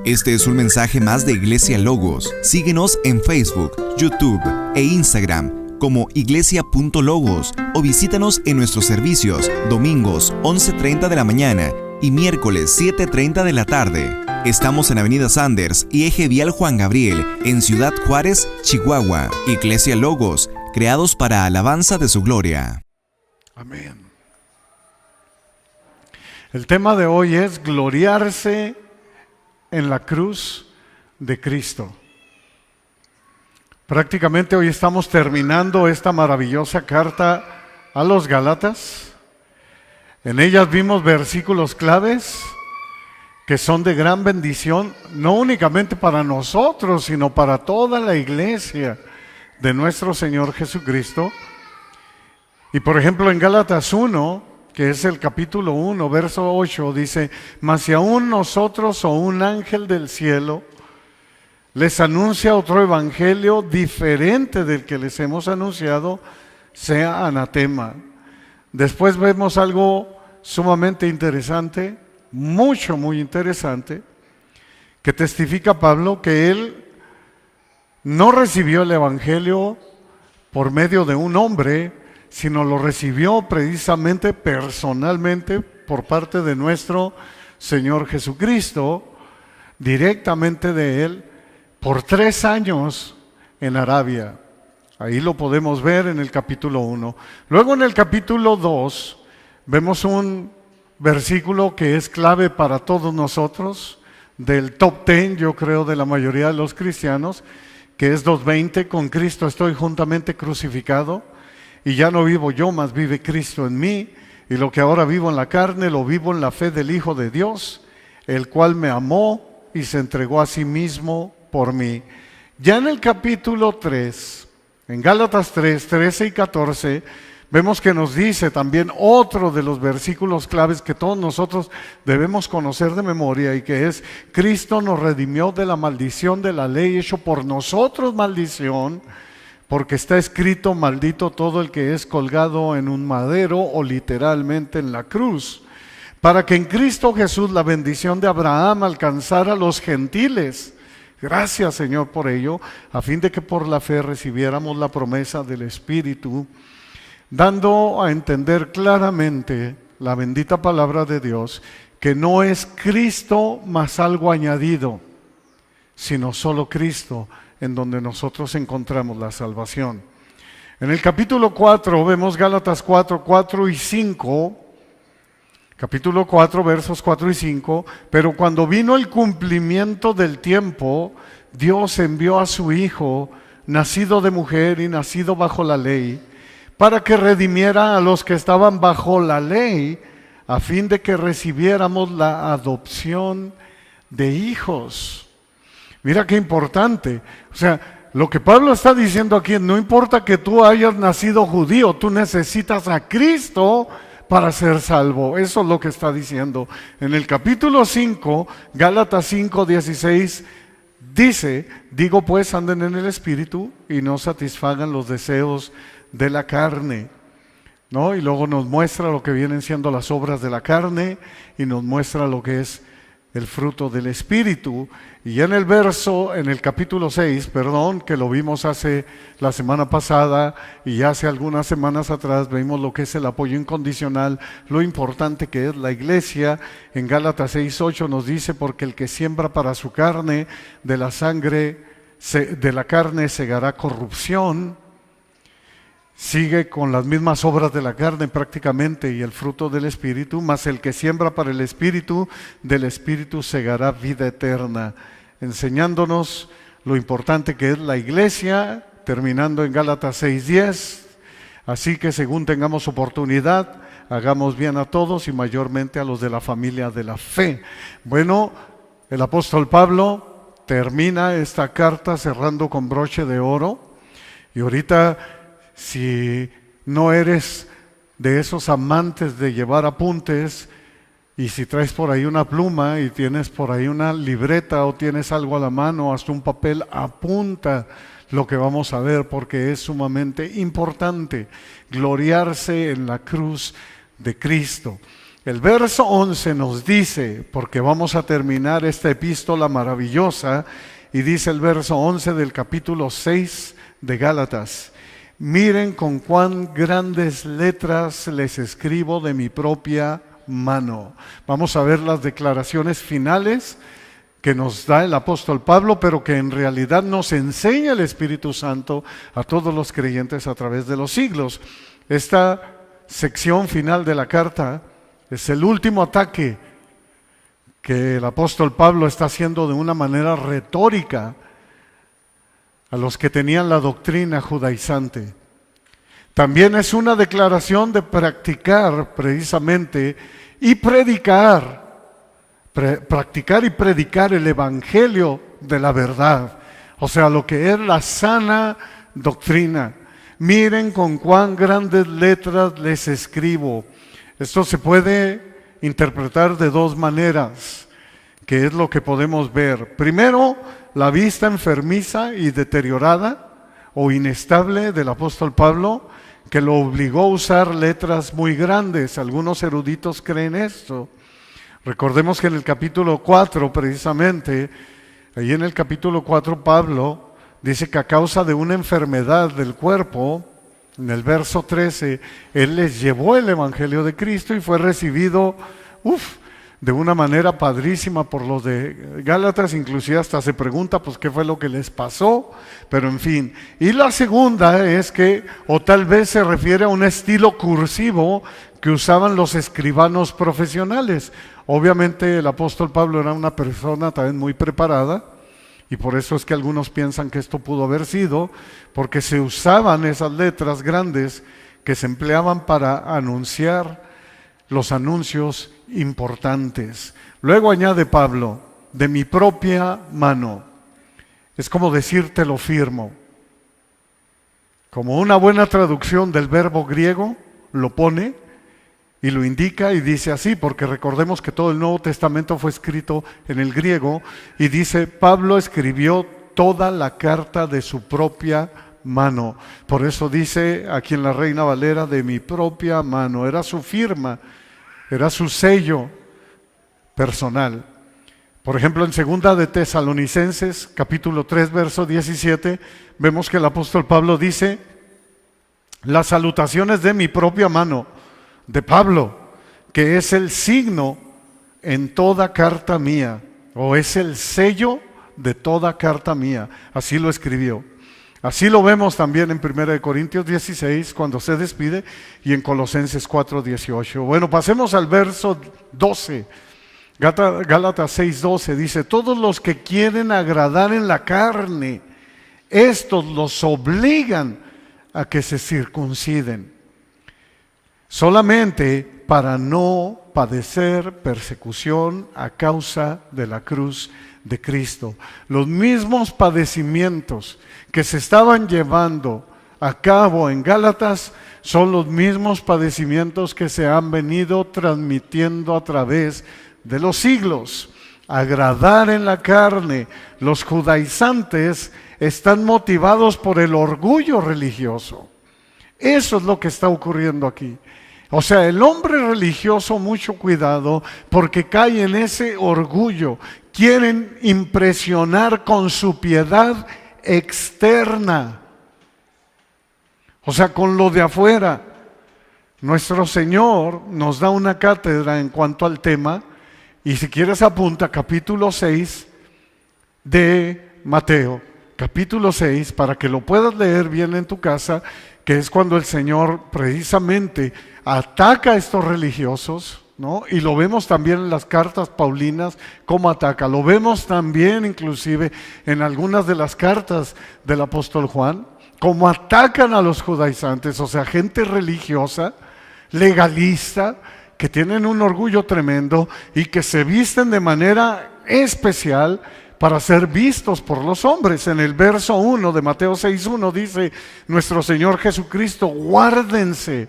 Este es un mensaje más de Iglesia Logos. Síguenos en Facebook, YouTube e Instagram como iglesia.logos o visítanos en nuestros servicios domingos 11:30 de la mañana y miércoles 7:30 de la tarde. Estamos en Avenida Sanders y Eje Vial Juan Gabriel, en Ciudad Juárez, Chihuahua. Iglesia Logos, creados para alabanza de su gloria. Amén. El tema de hoy es gloriarse en la cruz de Cristo. Prácticamente hoy estamos terminando esta maravillosa carta a los Gálatas. En ellas vimos versículos claves que son de gran bendición, no únicamente para nosotros, sino para toda la iglesia de nuestro Señor Jesucristo. Y por ejemplo en Gálatas 1, que es el capítulo 1, verso 8, dice: mas si aún nosotros o un ángel del cielo les anuncia otro evangelio diferente del que les hemos anunciado, sea anatema. Después vemos algo sumamente interesante, muy interesante, que testifica Pablo que él no recibió el evangelio por medio de un hombre, sino lo recibió precisamente personalmente por parte de nuestro Señor Jesucristo, directamente de Él, por 3 años en Arabia. Ahí lo podemos ver en el capítulo 1. Luego en el capítulo 2 vemos un versículo que es clave para todos nosotros, del top 10, yo creo, de la mayoría de los cristianos, que es 2:20, con Cristo estoy juntamente crucificado, y ya no vivo yo, mas vive Cristo en mí, y lo que ahora vivo en la carne, lo vivo en la fe del Hijo de Dios, el cual me amó y se entregó a sí mismo por mí. Ya en el capítulo 3, en Gálatas 3, 13 y 14, vemos que nos dice también otro de los versículos claves que todos nosotros debemos conocer de memoria, y que es: Cristo nos redimió de la maldición de la ley, hecho por nosotros maldición, porque está escrito: maldito todo el que es colgado en un madero, o literalmente en la cruz, para que en Cristo Jesús la bendición de Abraham alcanzara a los gentiles. Gracias, Señor, por ello, a fin de que por la fe recibiéramos la promesa del Espíritu, dando a entender claramente la bendita palabra de Dios, que no es Cristo más algo añadido, sino solo Cristo, en donde nosotros encontramos la salvación. En el capítulo 4 vemos Gálatas 4, 4 y 5, capítulo 4, versos 4 y 5, pero cuando vino el cumplimiento del tiempo, Dios envió a su Hijo, nacido de mujer y nacido bajo la ley, para que redimiera a los que estaban bajo la ley, a fin de que recibiéramos la adopción de hijos. Mira qué importante. O sea, lo que Pablo está diciendo aquí: no importa que tú hayas nacido judío, tú necesitas a Cristo para ser salvo. Eso es lo que está diciendo. En el capítulo 5, Gálatas 5, 16, dice: digo pues, anden en el Espíritu y no satisfagan los deseos de la carne, ¿no? Y luego nos muestra lo que vienen siendo las obras de la carne, y nos muestra lo que es el fruto del Espíritu. Y en el capítulo 6, que lo vimos hace la semana pasada y hace algunas semanas atrás, vimos lo que es el apoyo incondicional, lo importante que es la iglesia. En Gálatas 6, 8 nos dice: porque el que siembra para su carne, de la carne segará corrupción. Sigue con las mismas obras de la carne prácticamente, y el fruto del Espíritu, mas el que siembra para el Espíritu, del Espíritu segará vida eterna, enseñándonos lo importante que es la iglesia, terminando en Gálatas 6:10. Así que según tengamos oportunidad, hagamos bien a todos, y mayormente a los de la familia de la fe. Bueno, el apóstol Pablo termina esta carta cerrando con broche de oro, y ahorita, si no eres de esos amantes de llevar apuntes, y si traes por ahí una pluma y tienes por ahí una libreta o tienes algo a la mano, hasta un papel, apunta lo que vamos a ver, porque es sumamente importante gloriarse en la cruz de Cristo. El verso 11 nos dice, porque vamos a terminar esta epístola maravillosa, y dice el verso 11 del capítulo 6 de Gálatas: miren con cuán grandes letras les escribo de mi propia mano. Vamos a ver las declaraciones finales que nos da el apóstol Pablo, pero que en realidad nos enseña el Espíritu Santo a todos los creyentes a través de los siglos. Esta sección final de la carta es el último ataque que el apóstol Pablo está haciendo de una manera retórica a los que tenían la doctrina judaizante. También es una declaración de practicar precisamente y predicar el evangelio de la verdad, o sea, lo que es la sana doctrina. Miren con cuán grandes letras les escribo. Esto se puede interpretar de dos maneras, que es lo que podemos ver. Primero, la vista enfermiza y deteriorada o inestable del apóstol Pablo, que lo obligó a usar letras muy grandes. Algunos eruditos creen esto. Recordemos que en el capítulo 4, precisamente, ahí en el capítulo 4 Pablo dice que a causa de una enfermedad del cuerpo, en el verso 13, Él les llevó el Evangelio de Cristo y fue recibido de una manera padrísima por los de Gálatas. Inclusive hasta se pregunta pues qué fue lo que les pasó, pero en fin. Y la segunda es que, o tal vez se refiere a un estilo cursivo que usaban los escribanos profesionales. Obviamente el apóstol Pablo era una persona también muy preparada, y por eso es que algunos piensan que esto pudo haber sido, porque se usaban esas letras grandes que se empleaban para anunciar los anuncios importantes. Luego añade Pablo, de mi propia mano. Es como decir, te lo firmo. Como una buena traducción del verbo griego, lo pone y lo indica y dice así, porque recordemos que todo el Nuevo Testamento fue escrito en el griego, y dice, Pablo escribió toda la carta de su propia mano. Por eso dice aquí en la Reina Valera, de mi propia mano. Era su firma, era su sello personal. Por ejemplo, en 2 de Tesalonicenses, capítulo 3, verso 17, vemos que el apóstol Pablo dice, las salutaciones de mi propia mano, de Pablo, que es el signo en toda carta mía, o es el sello de toda carta mía. Así lo escribió. Así lo vemos también en 1 Corintios 16, cuando se despide, y en Colosenses 4, 18. Bueno, pasemos al verso 12. Gálatas 6, 12 dice, todos los que quieren agradar en la carne, estos los obligan a que se circunciden, solamente para no padecer persecución a causa de la cruz de Cristo. Los mismos padecimientos que se estaban llevando a cabo en Gálatas son los mismos padecimientos que se han venido transmitiendo a través de los siglos. Agradar en la carne. Los judaizantes están motivados por el orgullo religioso. Eso es lo que está ocurriendo aquí. O sea, el hombre religioso, mucho cuidado, porque cae en ese orgullo. Quieren impresionar con su piedad externa, o sea, con lo de afuera. Nuestro Señor nos da una cátedra en cuanto al tema, y si quieres apunta capítulo 6 de Mateo, capítulo 6, para que lo puedas leer bien en tu casa, que es cuando el Señor precisamente ataca a estos religiosos, ¿no? Y lo vemos también en las cartas paulinas, cómo ataca. Lo vemos también inclusive en algunas de las cartas del apóstol Juan, cómo atacan a los judaizantes, o sea, gente religiosa, legalista, que tienen un orgullo tremendo y que se visten de manera especial para ser vistos por los hombres. En el verso 1 de Mateo 6:1 dice nuestro Señor Jesucristo, guárdense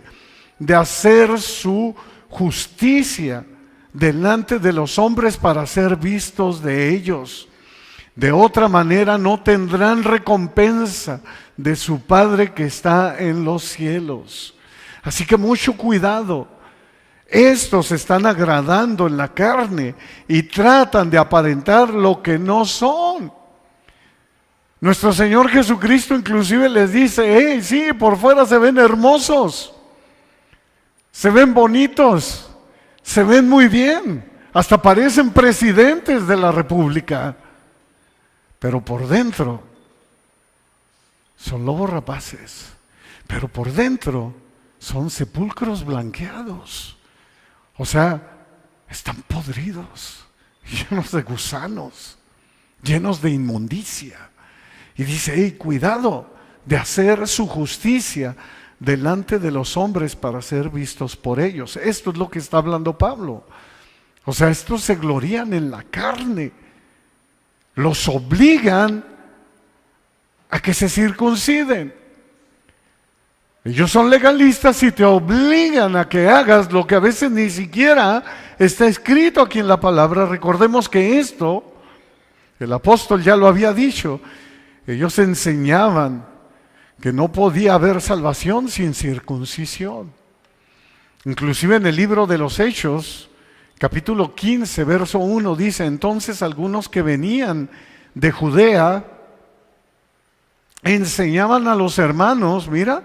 de hacer su justicia delante de los hombres para ser vistos de ellos. De otra manera no tendrán recompensa de su Padre que está en los cielos. Así que mucho cuidado. Estos están agradando en la carne y tratan de aparentar lo que no son. Nuestro Señor Jesucristo inclusive les dice: hey, sí, por fuera se ven hermosos, se ven bonitos, se ven muy bien, hasta parecen presidentes de la República, pero por dentro son lobos rapaces, pero por dentro son sepulcros blanqueados. O sea, están podridos, llenos de gusanos, llenos de inmundicia. Y dice: hey, cuidado de hacer su justicia delante de los hombres para ser vistos por ellos. Esto es lo que está hablando Pablo. O sea, estos se glorían en la carne, los obligan a que se circunciden. Ellos son legalistas y te obligan a que hagas lo que a veces ni siquiera está escrito aquí en la palabra. Recordemos que esto, el apóstol ya lo había dicho, ellos enseñaban que no podía haber salvación sin circuncisión. Inclusive en el libro de los Hechos, capítulo 15, verso 1, dice: entonces algunos que venían de Judea enseñaban a los hermanos, mira,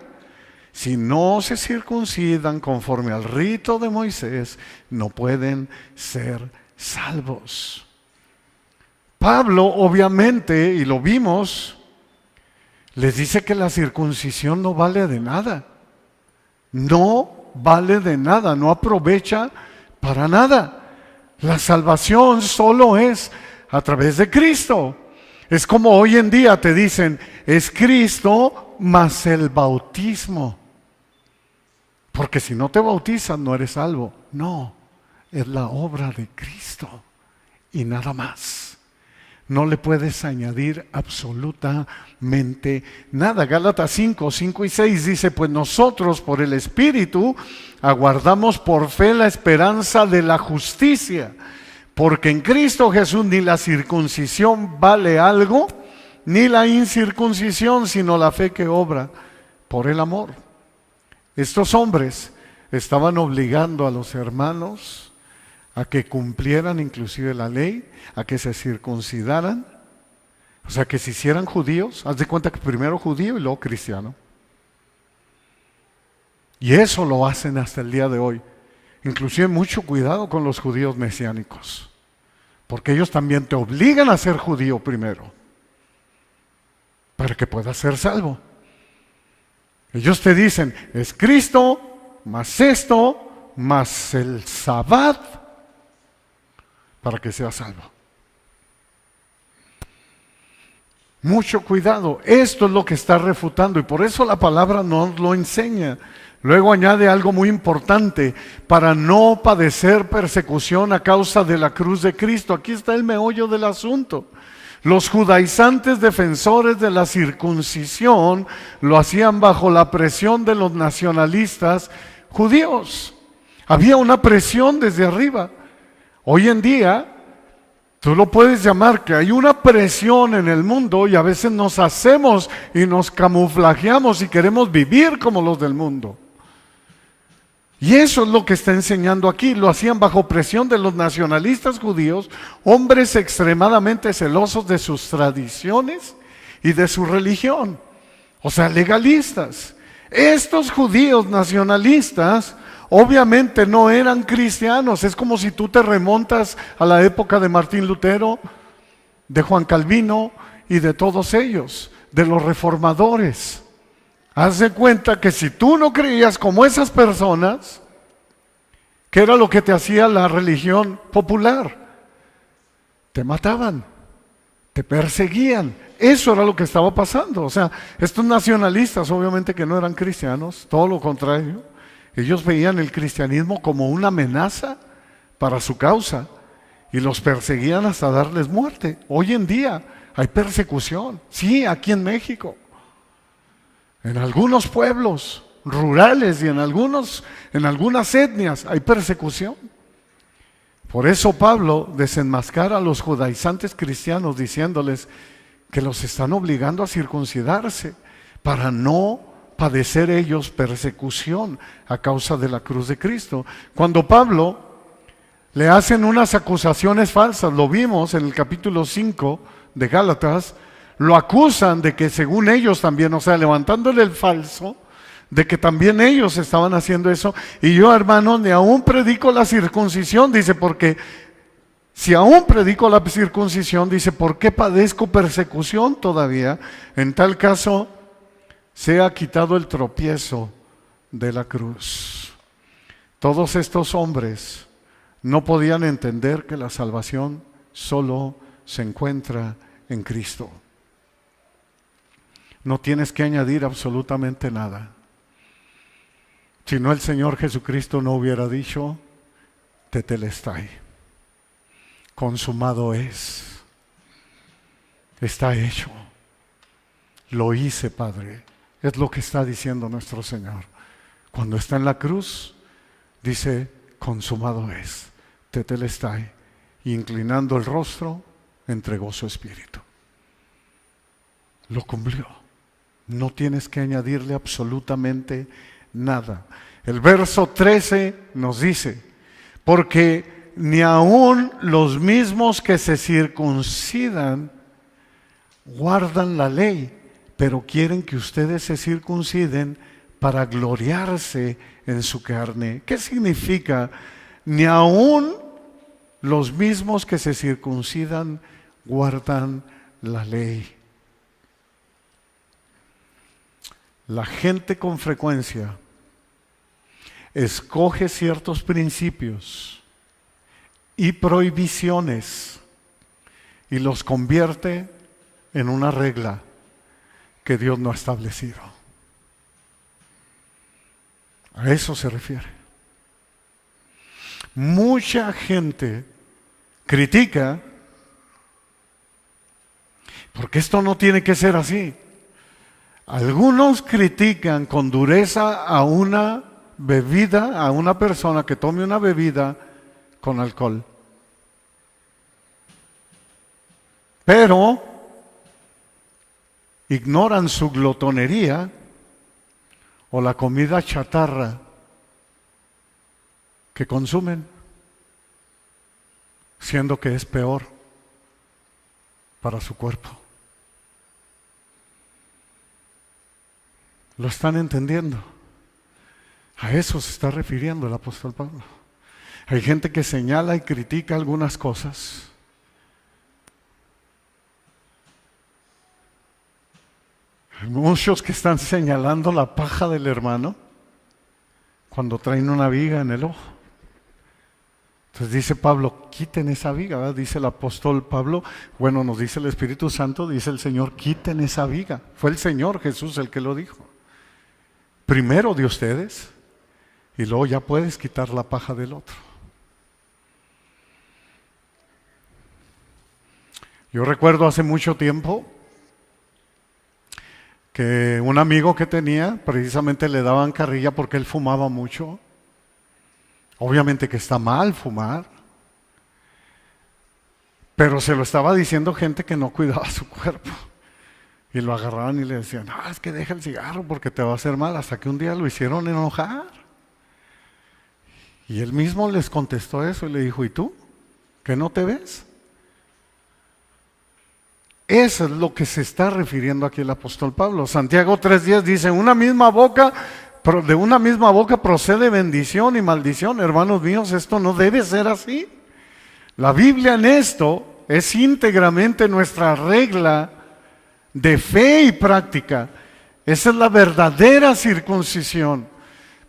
si no se circuncidan conforme al rito de Moisés, no pueden ser salvos. Pablo, obviamente, y lo vimos, les dice que la circuncisión no vale de nada. No vale de nada, no aprovecha para nada. La salvación solo es a través de Cristo. Es como hoy en día te dicen: es Cristo más el bautismo. Porque si no te bautizan no eres salvo. No, es la obra de Cristo y nada más. No le puedes añadir absolutamente nada. Gálatas 5, 5 y 6 dice: pues nosotros por el Espíritu aguardamos por fe la esperanza de la justicia, porque en Cristo Jesús ni la circuncisión vale algo, ni la incircuncisión, sino la fe que obra por el amor. Estos hombres estaban obligando a los hermanos a que cumplieran inclusive la ley, a que se circuncidaran, o sea, que se hicieran judíos. Haz de cuenta que primero judío y luego cristiano. Y eso lo hacen hasta el día de hoy. Inclusive mucho cuidado con los judíos mesiánicos, porque ellos también te obligan a ser judío primero, para que puedas ser salvo. Ellos te dicen: es Cristo, más esto, más el Sabbat, para que seas salvo. Mucho cuidado, esto es lo que está refutando, y por eso la palabra nos lo enseña. Luego añade algo muy importante: para no padecer persecución a causa de la cruz de Cristo. Aquí está el meollo del asunto. Los judaizantes defensores de la circuncisión lo hacían bajo la presión de los nacionalistas judíos. Había una presión desde arriba. Hoy en día, tú lo puedes llamar que hay una presión en el mundo, y a veces nos hacemos y nos camuflajeamos y queremos vivir como los del mundo. Y eso es lo que está enseñando aquí. Lo hacían bajo presión de los nacionalistas judíos, hombres extremadamente celosos de sus tradiciones y de su religión. O sea, legalistas. Estos judíos nacionalistas obviamente no eran cristianos. Es como si tú te remontas a la época de Martín Lutero, de Juan Calvino y de todos ellos, de los reformadores. Haz de cuenta que si tú no creías como esas personas, ¿qué era lo que te hacía la religión popular? Te mataban, te perseguían. Eso era lo que estaba pasando. O sea, estos nacionalistas obviamente que no eran cristianos, todo lo contrario. Ellos veían el cristianismo como una amenaza para su causa y los perseguían hasta darles muerte. Hoy en día hay persecución, sí, aquí en México. En algunos pueblos rurales y en algunas etnias hay persecución. Por eso Pablo desenmascara a los judaizantes cristianos diciéndoles que los están obligando a circuncidarse para no padecer ellos persecución a causa de la cruz de Cristo. Cuando Pablo le hacen unas acusaciones falsas, lo vimos en el capítulo 5 de Gálatas, lo acusan de que según ellos también, o sea, levantándole el falso, de que también ellos estaban haciendo eso. Y yo, hermano, ni aún predico la circuncisión, dice, porque si aún predico la circuncisión, dice, ¿por qué padezco persecución todavía? En tal caso, se ha quitado el tropiezo de la cruz. Todos estos hombres no podían entender que la salvación solo se encuentra en Cristo. No tienes que añadir absolutamente nada. Si no, el Señor Jesucristo no hubiera dicho, tetelestai, consumado es, está hecho, lo hice, Padre. Es lo que está diciendo nuestro Señor. Cuando está en la cruz, dice, consumado es, tetelestai, y inclinando el rostro, entregó su espíritu. Lo cumplió. No tienes que añadirle absolutamente nada. El verso 13 nos dice, porque ni aun los mismos que se circuncidan guardan la ley, pero quieren que ustedes se circunciden para gloriarse en su carne. ¿Qué significa? Ni aun los mismos que se circuncidan guardan la ley. La gente con frecuencia escoge ciertos principios y prohibiciones y los convierte en una regla que Dios no ha establecido. A eso se refiere. Mucha gente critica porque esto no tiene que ser así. Algunos critican con dureza a una bebida, a una persona que tome una bebida con alcohol. Pero ignoran su glotonería o la comida chatarra que consumen, siendo que es peor para su cuerpo. ¿Lo están entendiendo? A eso se está refiriendo el apóstol Pablo. Hay gente que señala y critica algunas cosas. Hay muchos que están señalando la paja del hermano cuando traen una viga en el ojo. Entonces dice Pablo, quiten esa viga, ¿verdad? Dice el apóstol Pablo, bueno, nos dice el Espíritu Santo, dice el Señor, quiten esa viga. Fue el Señor Jesús el que lo dijo. Primero de ustedes, y luego ya puedes quitar la paja del otro. Yo recuerdo hace mucho tiempo que un amigo que tenía, precisamente le daban carrilla porque él fumaba mucho. Obviamente que está mal fumar, pero se lo estaba diciendo gente que no cuidaba su cuerpo. Y lo agarraban y le decían, no, es que deja el cigarro porque te va a hacer mal. Hasta que un día lo hicieron enojar. Y él mismo les contestó eso y le dijo, ¿y tú? ¿Que no te ves? Eso es lo que se está refiriendo aquí el apóstol Pablo. Santiago 3:10 dice, de una misma boca procede bendición y maldición. Hermanos míos, esto no debe ser así. La Biblia en esto es íntegramente nuestra regla de fe y práctica. Esa es la verdadera circuncisión.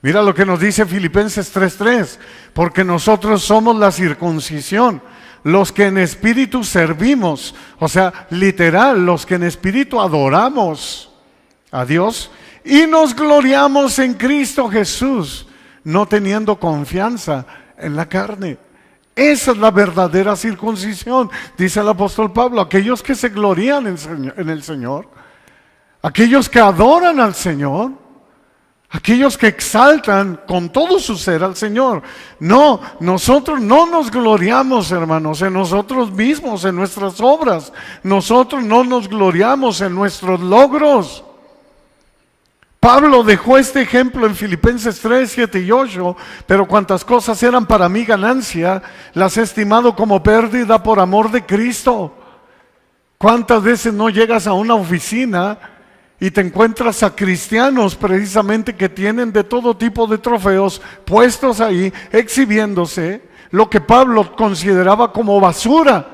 Mira lo que nos dice Filipenses 3:3, porque nosotros somos la circuncisión, los que en espíritu servimos, o sea, literal, los que en espíritu adoramos a Dios y nos gloriamos en Cristo Jesús, no teniendo confianza en la carne. Esa es la verdadera circuncisión, dice el apóstol Pablo. Aquellos que se glorían en el Señor, aquellos que adoran al Señor, aquellos que exaltan con todo su ser al Señor. No, nosotros no nos gloriamos, hermanos, en nosotros mismos, en nuestras obras. Nosotros no nos gloriamos en nuestros logros. Pablo dejó este ejemplo en Filipenses 3, 7 y 8, pero cuantas cosas eran para mí ganancia, las he estimado como pérdida por amor de Cristo. ¿Cuántas veces no llegas a una oficina y te encuentras a cristianos precisamente que tienen de todo tipo de trofeos puestos ahí, exhibiéndose, lo que Pablo consideraba como basura,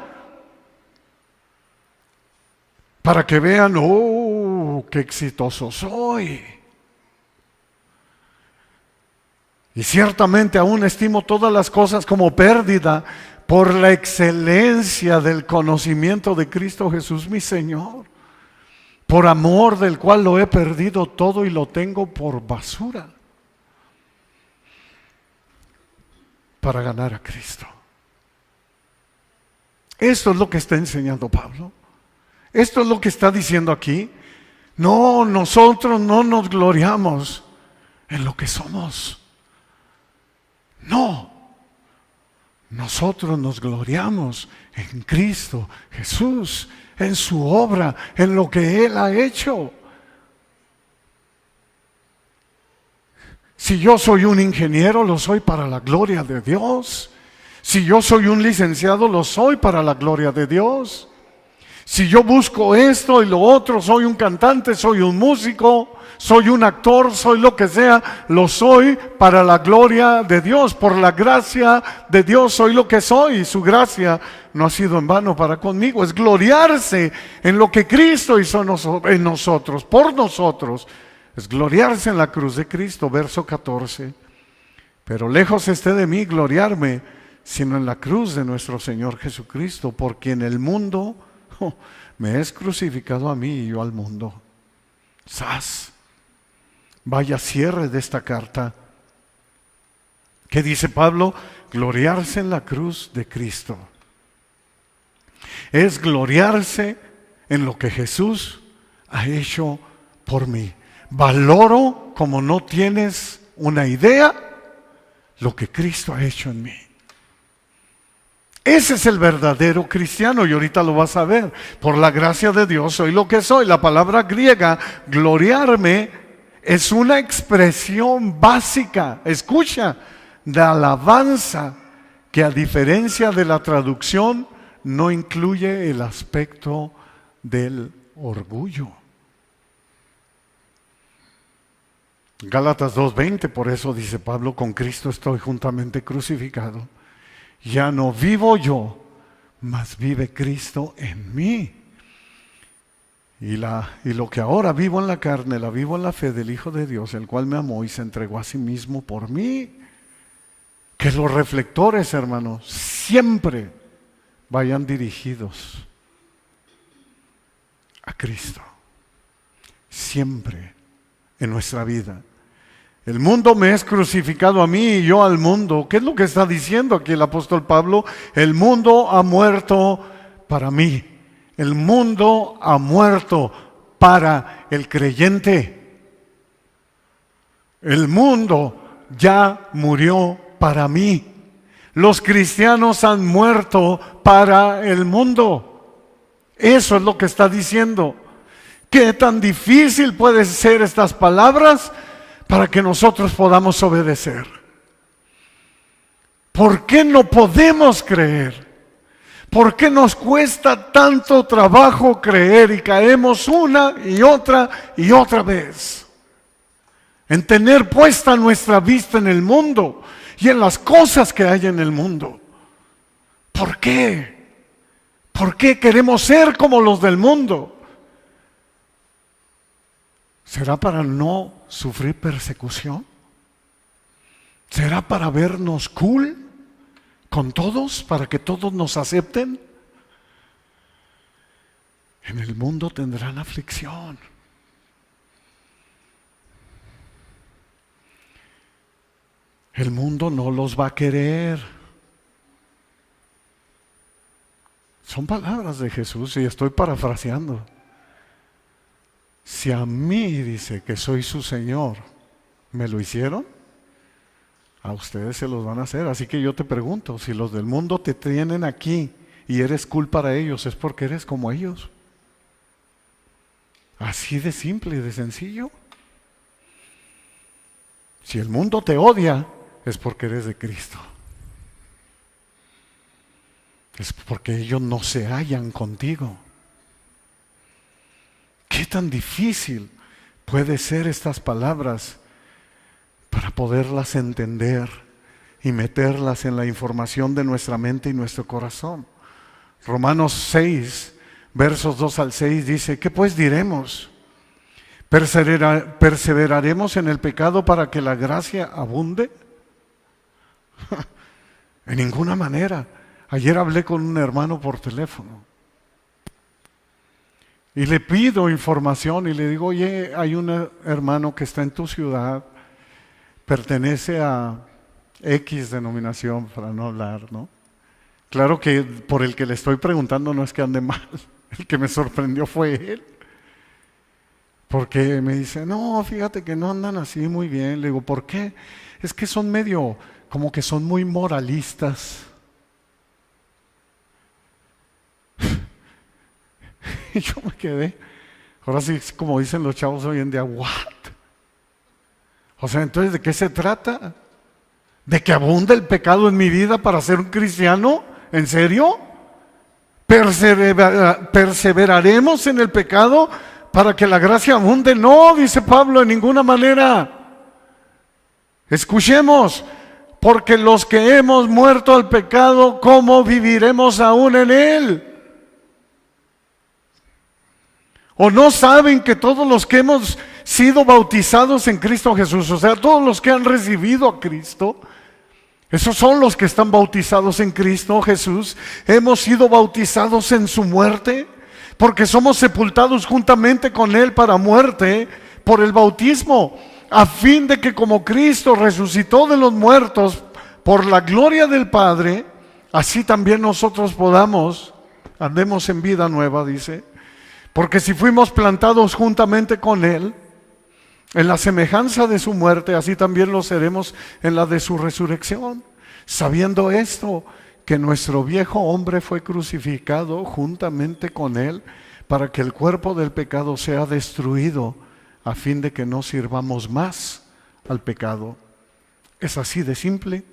para que vean, oh, qué exitoso soy? Y ciertamente aún estimo todas las cosas como pérdida por la excelencia del conocimiento de Cristo Jesús mi Señor, por amor del cual lo he perdido todo y lo tengo por basura, para ganar a Cristo. Esto es lo que está enseñando Pablo. Esto es lo que está diciendo aquí. No, nosotros no nos gloriamos en lo que somos. No, nosotros nos gloriamos en Cristo Jesús, en su obra, en lo que Él ha hecho. Si yo soy un ingeniero, lo soy para la gloria de Dios. Si yo soy un licenciado, lo soy para la gloria de Dios. Si yo busco esto y lo otro, soy un cantante, soy un músico, soy un actor, soy lo que sea, lo soy para la gloria de Dios. Por la gracia de Dios soy lo que soy, y su gracia no ha sido en vano para conmigo. Es gloriarse en lo que Cristo hizo en nosotros, por nosotros. Es gloriarse en la cruz de Cristo, verso 14. Pero lejos esté de mí gloriarme, sino en la cruz de nuestro Señor Jesucristo, por quien el mundo me es crucificado a mí y yo al mundo. ¡Sas! Vaya cierre de esta carta. ¿Qué dice Pablo? Gloriarse en la cruz de Cristo. Es gloriarse en lo que Jesús ha hecho por mí. Valoro como no tienes una idea lo que Cristo ha hecho en mí. Ese es el verdadero cristiano, y ahorita lo vas a ver. Por la gracia de Dios soy lo que soy. La palabra griega, gloriarme, es una expresión básica, escucha, de alabanza, que a diferencia de la traducción, no incluye el aspecto del orgullo. Gálatas 2:20, por eso dice Pablo, con Cristo estoy juntamente crucificado. Ya no vivo yo, mas vive Cristo en mí. Y lo que ahora vivo en la carne, la vivo en la fe del Hijo de Dios, el cual me amó y se entregó a sí mismo por mí. Que los reflectores, hermanos, siempre vayan dirigidos a Cristo. Siempre en nuestra vida. El mundo me es crucificado a mí y yo al mundo. ¿Qué es lo que está diciendo aquí el apóstol Pablo? El mundo ha muerto para mí. El mundo ha muerto para el creyente. El mundo ya murió para mí. Los cristianos han muerto para el mundo. Eso es lo que está diciendo. ¿Qué tan difícil pueden ser estas palabras para que nosotros podamos obedecer? ¿Por qué no podemos creer? ¿Por qué nos cuesta tanto trabajo creer y caemos una y otra vez en tener puesta nuestra vista en el mundo y en las cosas que hay en el mundo? ¿Por qué? ¿Por qué queremos ser como los del mundo? ¿Será para no sufrir persecución? ¿Será para vernos cool con todos, para que todos nos acepten? En el mundo tendrán aflicción. El mundo no los va a querer. Son palabras de Jesús y estoy parafraseando. Si a mí dice que soy su Señor, ¿me lo hicieron? A ustedes se los van a hacer. Así que yo te pregunto, si los del mundo te tienen aquí y eres cool para ellos, ¿es porque eres como ellos? Así de simple y de sencillo. Si el mundo te odia, es porque eres de Cristo. Es porque ellos no se hallan contigo. ¿Qué tan difícil puede ser estas palabras para poderlas entender y meterlas en la información de nuestra mente y nuestro corazón? Romanos 6, versos 2 al 6 dice: ¿qué pues diremos? ¿Perseveraremos en el pecado para que la gracia abunde? En ninguna manera. Ayer hablé con un hermano por teléfono y le pido información y le digo: oye, hay un hermano que está en tu ciudad, pertenece a X denominación, para no hablar, ¿no? Claro que por el que le estoy preguntando no es que ande mal, el que me sorprendió fue él. Porque me dice: no, fíjate que no andan así muy bien. Le digo: ¿por qué? Es que son medio, como que son muy moralistas. Y yo me quedé. Ahora sí, como dicen los chavos hoy en día, ¿what? O sea, entonces, ¿de qué se trata? ¿De que abunde el pecado en mi vida para ser un cristiano? ¿En serio? ¿Perseveraremos en el pecado para que la gracia abunde? No, dice Pablo, en ninguna manera. Escuchemos: porque los que hemos muerto al pecado, ¿cómo viviremos aún en él? ¿O no saben que todos los que hemos sido bautizados en Cristo Jesús, o sea, todos los que han recibido a Cristo, esos son los que están bautizados en Cristo Jesús, hemos sido bautizados en su muerte, porque somos sepultados juntamente con Él para muerte por el bautismo, a fin de que como Cristo resucitó de los muertos por la gloria del Padre, así también nosotros andemos en vida nueva, dice. Porque si fuimos plantados juntamente con Él en la semejanza de su muerte, así también lo seremos en la de su resurrección. Sabiendo esto, que nuestro viejo hombre fue crucificado juntamente con Él, para que el cuerpo del pecado sea destruido, a fin de que no sirvamos más al pecado. Es así de simple.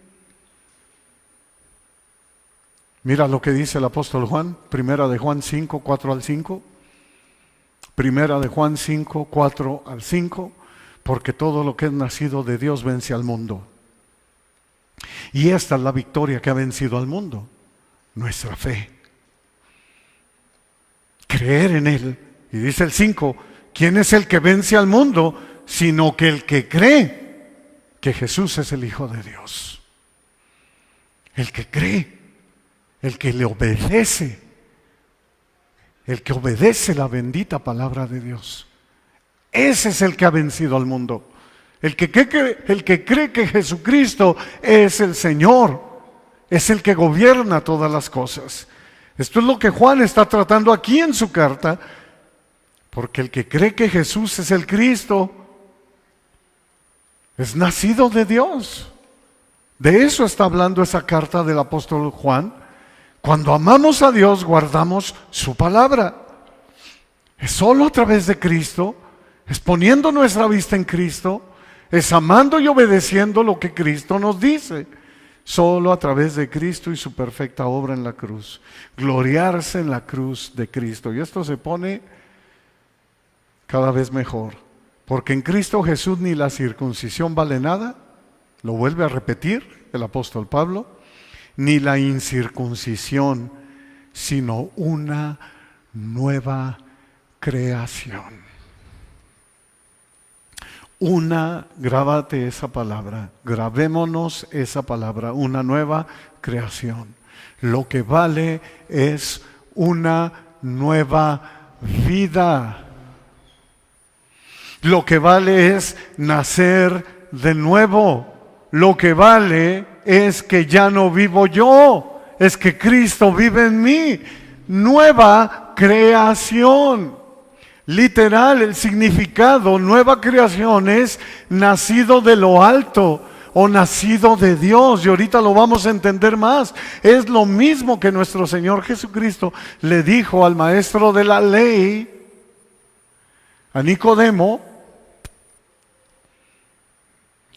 Mira lo que dice el apóstol Juan, primera de Juan 5, 4 al 5. Primera de Juan 5, 4 al 5, porque todo lo que es nacido de Dios vence al mundo. Y esta es la victoria que ha vencido al mundo: nuestra fe. Creer en Él. Y dice el 5, ¿quién es el que vence al mundo? Sino que el que cree que Jesús es el Hijo de Dios. El que cree, el que le obedece. El que obedece la bendita palabra de Dios. Ese es el que ha vencido al mundo. El que cree que Jesucristo es el Señor, es el que gobierna todas las cosas. Esto es lo que Juan está tratando aquí en su carta, porque el que cree que Jesús es el Cristo es nacido de Dios. De eso está hablando esa carta del apóstol Juan. Cuando amamos a Dios, guardamos su palabra. Es solo a través de Cristo, es poniendo nuestra vista en Cristo, es amando y obedeciendo lo que Cristo nos dice. Solo a través de Cristo y su perfecta obra en la cruz. Gloriarse en la cruz de Cristo. Y esto se pone cada vez mejor. Porque en Cristo Jesús ni la circuncisión vale nada. Lo vuelve a repetir el apóstol Pablo. Ni la incircuncisión, sino una nueva creación. Grábate esa palabra, grabémonos esa palabra, una nueva creación. Lo que vale es una nueva vida. Lo que vale es nacer de nuevo. Lo que vale es que ya no vivo yo, es que Cristo vive en mí. Nueva creación. Literal, el significado nueva creación es nacido de lo alto o nacido de Dios. Y ahorita lo vamos a entender más. Es lo mismo que nuestro Señor Jesucristo le dijo al maestro de la ley, a Nicodemo,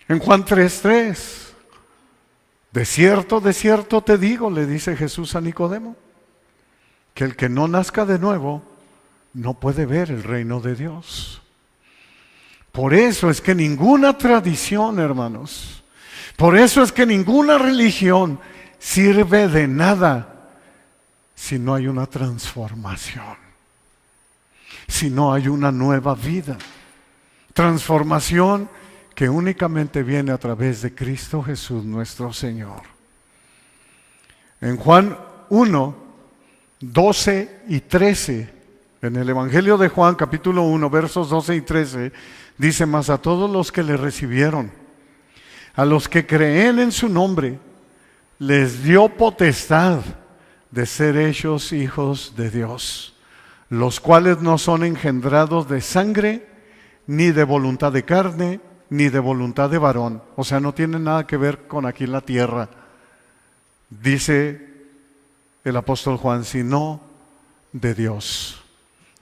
En Juan 3:3, de cierto te digo, le dice Jesús a Nicodemo, que el que no nazca de nuevo no puede ver el reino de Dios. Por eso es que ninguna tradición, hermanos, por eso es que ninguna religión sirve de nada si no hay una transformación, si no hay una nueva vida. Transformación que únicamente viene a través de Cristo Jesús nuestro Señor. En Juan 1:12 y 13, en el Evangelio de Juan, capítulo 1, versos 12 y 13, dice: mas a todos los que le recibieron, a los que creen en su nombre, les dio potestad de ser hechos hijos de Dios, los cuales no son engendrados de sangre, ni de voluntad de carne, ni de voluntad de varón. O sea, no tiene nada que ver con aquí en la tierra, dice el apóstol Juan, sino de Dios,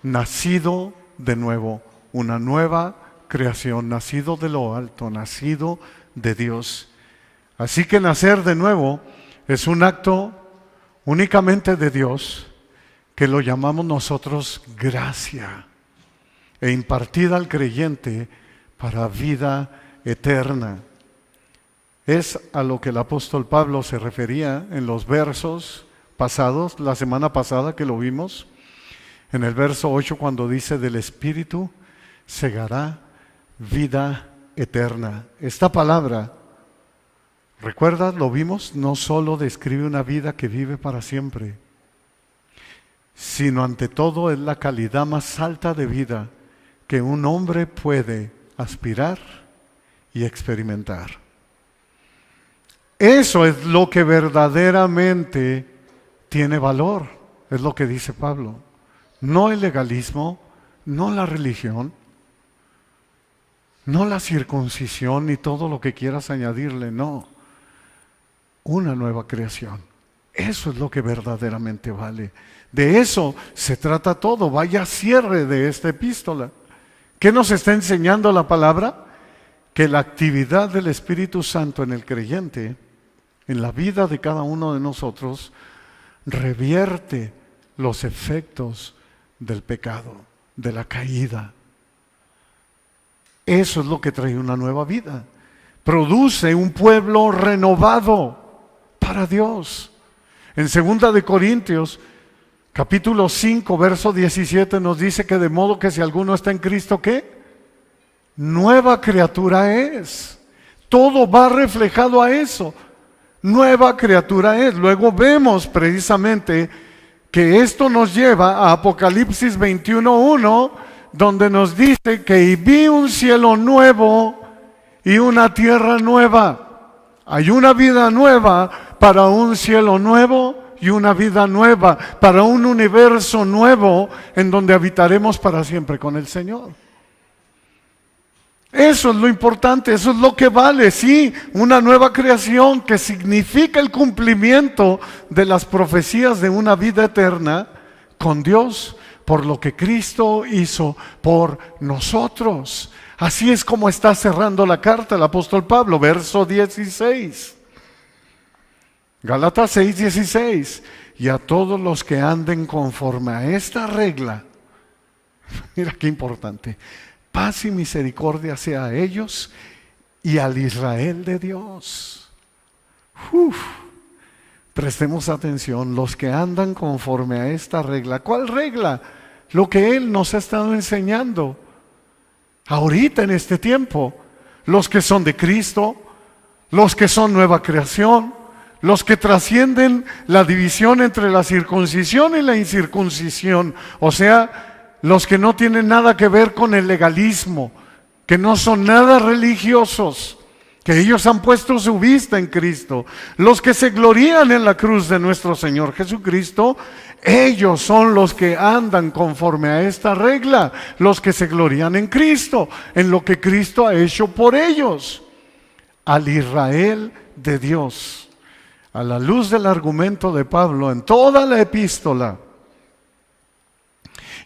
nacido de nuevo, una nueva creación, nacido de lo alto, nacido de Dios. Así que nacer de nuevo es un acto únicamente de Dios, que lo llamamos nosotros gracia, e impartida al creyente para vida eterna. Es a lo que el apóstol Pablo se refería en los versos pasados, la semana pasada que lo vimos, en el verso 8, cuando dice: del Espíritu segará vida eterna. Esta palabra, ¿recuerdas? Lo vimos, no solo describe una vida que vive para siempre, sino ante todo es la calidad más alta de vida que un hombre puede aspirar y experimentar. Eso es lo que verdaderamente tiene valor, es lo que dice Pablo. No el legalismo, no la religión, no la circuncisión ni todo lo que quieras añadirle, no. Una nueva creación. Eso es lo que verdaderamente vale. De eso se trata todo. Vaya cierre de esta epístola. ¿Qué nos está enseñando la palabra? Que la actividad del Espíritu Santo en el creyente, en la vida de cada uno de nosotros, revierte los efectos del pecado, de la caída. Eso es lo que trae una nueva vida. Produce un pueblo renovado para Dios. En 2 de Corintios, capítulo 5, verso 17, nos dice que de modo que si alguno está en Cristo, ¿qué? Nueva criatura es. Todo va reflejado a eso. Nueva criatura es. Luego vemos precisamente que esto nos lleva a Apocalipsis 21:1, donde nos dice que y vi un cielo nuevo y una tierra nueva. Hay una vida nueva para un cielo nuevo y una vida nueva para un universo nuevo en donde habitaremos para siempre con el Señor. Eso es lo importante, eso es lo que vale, sí, una nueva creación que significa el cumplimiento de las profecías de una vida eterna con Dios por lo que Cristo hizo por nosotros. Así es como está cerrando la carta el apóstol Pablo, verso 16. Gálatas 6:16. Y a todos los que anden conforme a esta regla, mira qué importante, paz y misericordia sea a ellos y al Israel de Dios. Prestemos atención, los que andan conforme a esta regla. ¿Cuál regla? Lo que Él nos ha estado enseñando ahorita en este tiempo. Los que son de Cristo, los que son nueva creación, los que trascienden la división entre la circuncisión y la incircuncisión. O sea, los que no tienen nada que ver con el legalismo, que no son nada religiosos, que ellos han puesto su vista en Cristo. Los que se glorían en la cruz de nuestro Señor Jesucristo, ellos son los que andan conforme a esta regla, los que se glorían en Cristo, en lo que Cristo ha hecho por ellos. Al Israel de Dios, a la luz del argumento de Pablo en toda la epístola,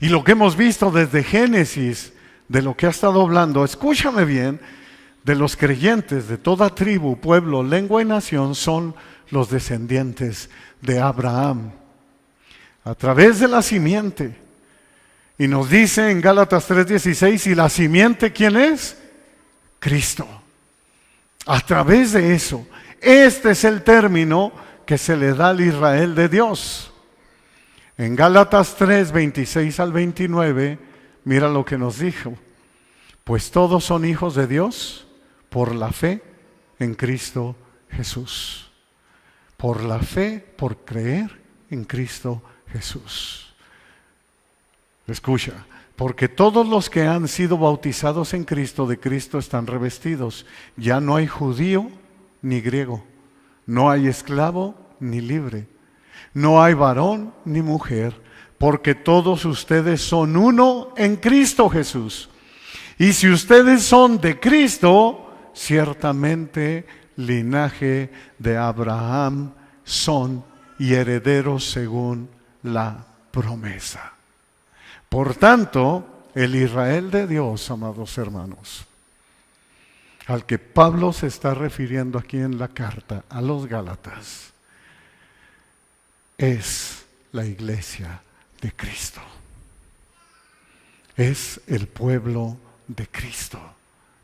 y lo que hemos visto desde Génesis, de lo que ha estado hablando, escúchame bien, de los creyentes de toda tribu, pueblo, lengua y nación son los descendientes de Abraham, a través de la simiente. Y nos dice en Gálatas 3:16, ¿y la simiente quién es? Cristo. A través de eso, este es el término que se le da al Israel de Dios. En Gálatas 3:26 al 29, mira lo que nos dijo. Pues todos son hijos de Dios por la fe en Cristo Jesús. Por la fe, por creer en Cristo Jesús. Escucha, porque todos los que han sido bautizados en Cristo, de Cristo están revestidos. Ya no hay judío ni griego, no hay esclavo ni libre, no hay varón ni mujer, porque todos ustedes son uno en Cristo Jesús. Y si ustedes son de Cristo, ciertamente linaje de Abraham son y herederos según la promesa. Por tanto, el Israel de Dios, amados hermanos, al que Pablo se está refiriendo aquí en la carta a los Gálatas, es la iglesia de Cristo. Es el pueblo de Cristo.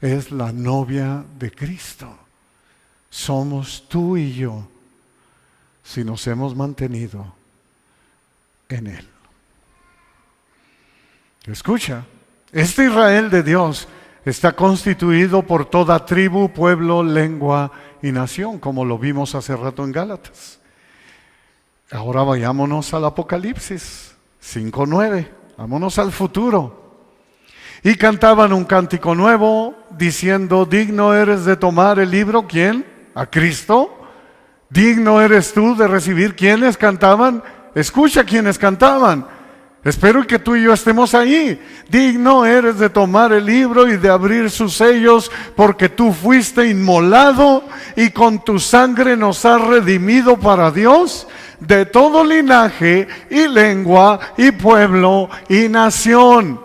Es la novia de Cristo. Somos tú y yo, si nos hemos mantenido en Él. Escucha, este Israel de Dios está constituido por toda tribu, pueblo, lengua y nación, como lo vimos hace rato en Gálatas. Ahora vayámonos al Apocalipsis 5:9, vámonos al futuro. Y cantaban un cántico nuevo, diciendo, digno eres de tomar el libro, ¿quién? ¿A Cristo? Digno eres tú de recibir. ¿Quiénes cantaban? Escucha quiénes cantaban. Espero que tú y yo estemos ahí. Digno eres de tomar el libro y de abrir sus sellos, porque tú fuiste inmolado y con tu sangre nos has redimido para Dios de todo linaje y lengua y pueblo y nación.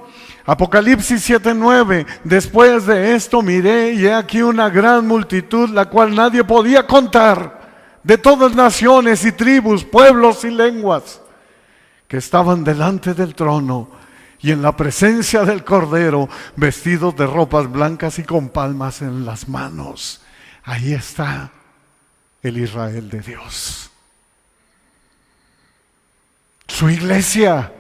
Apocalipsis 7:9, después de esto miré y he aquí una gran multitud, la cual nadie podía contar, de todas naciones y tribus, pueblos y lenguas, que estaban delante del trono y en la presencia del Cordero, vestidos de ropas blancas y con palmas en las manos. Ahí está el Israel de Dios, su iglesia,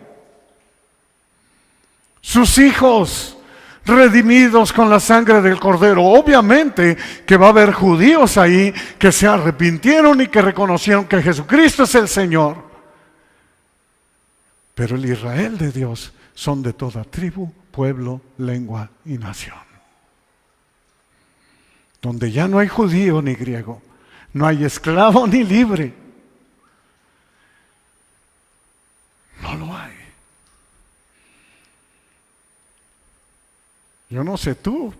sus hijos redimidos con la sangre del Cordero. Obviamente que va a haber judíos ahí que se arrepintieron y que reconocieron que Jesucristo es el Señor. Pero el Israel de Dios son de toda tribu, pueblo, lengua y nación. Donde ya no hay judío ni griego, no hay esclavo ni libre. No lo hay. Yo no sé tú,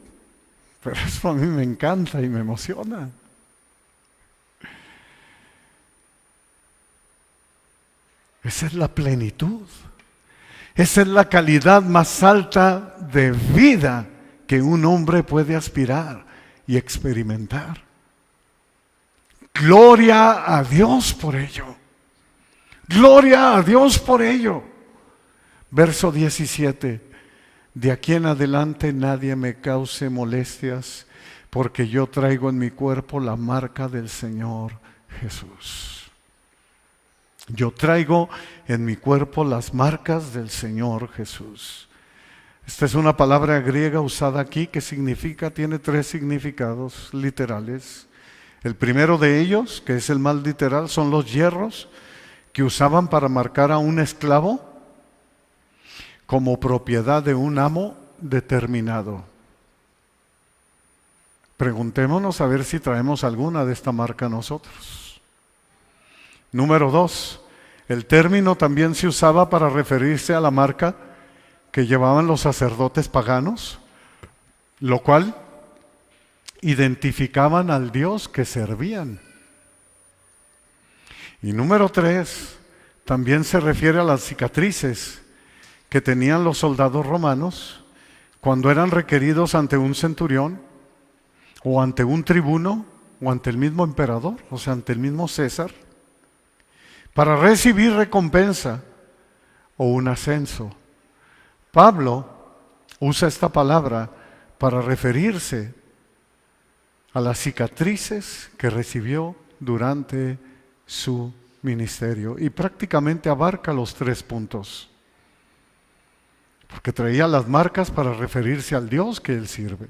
pero eso a mí me encanta y me emociona. Esa es la plenitud. Esa es la calidad más alta de vida que un hombre puede aspirar y experimentar. Gloria a Dios por ello. Gloria a Dios por ello. Verso 17. De aquí en adelante nadie me cause molestias, porque yo traigo en mi cuerpo la marca del Señor Jesús. Yo traigo en mi cuerpo las marcas del Señor Jesús. Esta es una palabra griega usada aquí que significa, tiene tres significados literales. El primero de ellos, que es el más literal, son los hierros que usaban para marcar a un esclavo como propiedad de un amo determinado. Preguntémonos a ver si traemos alguna de esta marca nosotros. Número 2, el término también se usaba para referirse a la marca que llevaban los sacerdotes paganos, lo cual identificaban al Dios que servían. Y número 3, también se refiere a las cicatrices que tenían los soldados romanos cuando eran requeridos ante un centurión o ante un tribuno, o ante el mismo emperador, o sea, ante el mismo César, para recibir recompensa o un ascenso. Pablo usa esta palabra para referirse a las cicatrices que recibió durante su ministerio, y prácticamente abarca los 3 puntos, porque traía las marcas para referirse al Dios que él sirve,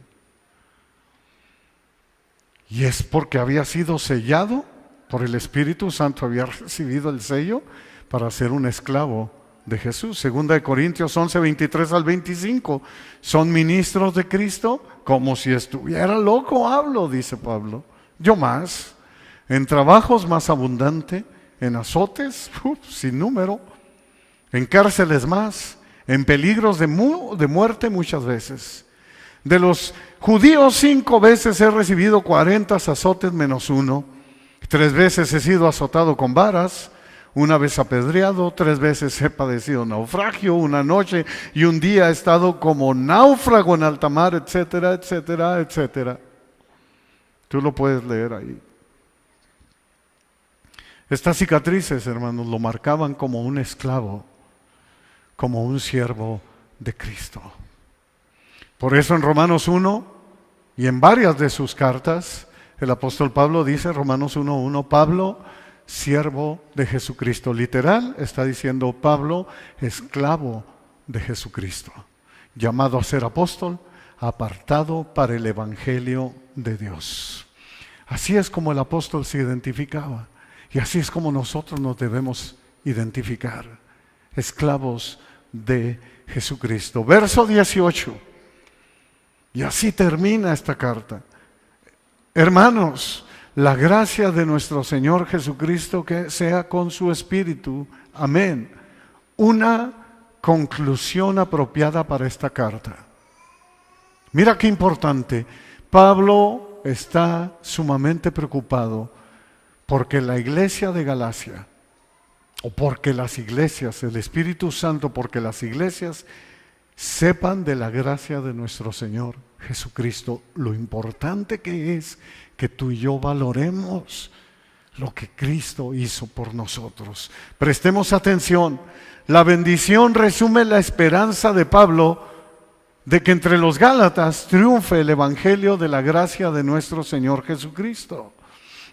y es porque había sido sellado por el Espíritu Santo, había recibido el sello para ser un esclavo de Jesús. 2 Corintios 11, 23 al 25, son ministros de Cristo, como si estuviera loco hablo, dice Pablo, yo más, en trabajos más abundante, en azotes sin número, en cárceles más, en peligros de muerte muchas veces. De los judíos 5 veces he recibido 40 azotes menos 1. 3 veces he sido azotado con varas, 1 vez apedreado, 3 veces he padecido naufragio, 1 noche y 1 día he estado como náufrago en alta mar, etcétera, etcétera, etcétera. Tú lo puedes leer ahí. Estas cicatrices, hermanos, lo marcaban como un esclavo, como un siervo de Cristo. Por eso en Romanos 1 y en varias de sus cartas, el apóstol Pablo dice, Romanos 1:1, Pablo, siervo de Jesucristo. Literal, está diciendo Pablo, esclavo de Jesucristo, llamado a ser apóstol, apartado para el evangelio de Dios. Así es como el apóstol se identificaba, y así es como nosotros nos debemos identificar, esclavos de Jesucristo. Verso 18, y así termina esta carta. Hermanos, la gracia de nuestro Señor Jesucristo que sea con su espíritu. Amén. Una conclusión apropiada para esta carta. Mira qué importante. Pablo está sumamente preocupado porque la iglesia de Galacia, o porque las iglesias, el Espíritu Santo, porque las iglesias sepan de la gracia de nuestro Señor Jesucristo, lo importante que es que tú y yo valoremos lo que Cristo hizo por nosotros. Prestemos atención. La bendición resume la esperanza de Pablo de que entre los Gálatas triunfe el evangelio de la gracia de nuestro Señor Jesucristo.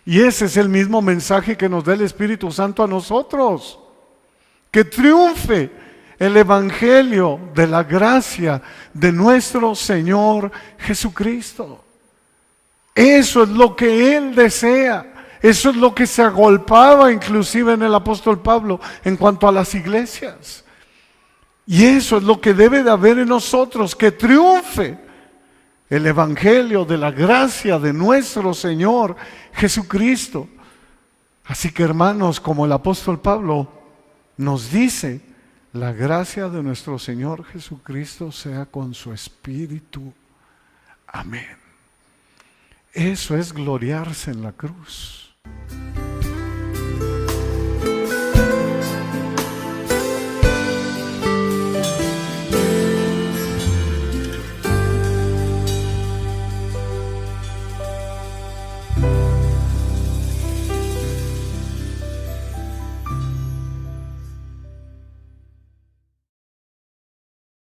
Y ese es el mismo mensaje que nos da el Espíritu Santo a nosotros. Que triunfe el evangelio de la gracia de nuestro Señor Jesucristo. Eso es lo que Él desea. Eso es lo que se agolpaba inclusive en el apóstol Pablo en cuanto a las iglesias. Y eso es lo que debe de haber en nosotros, que triunfe el evangelio de la gracia de nuestro Señor Jesucristo. Así que, hermanos, como el apóstol Pablo nos dice, la gracia de nuestro Señor Jesucristo sea con su espíritu. Amén. Eso es gloriarse en la cruz.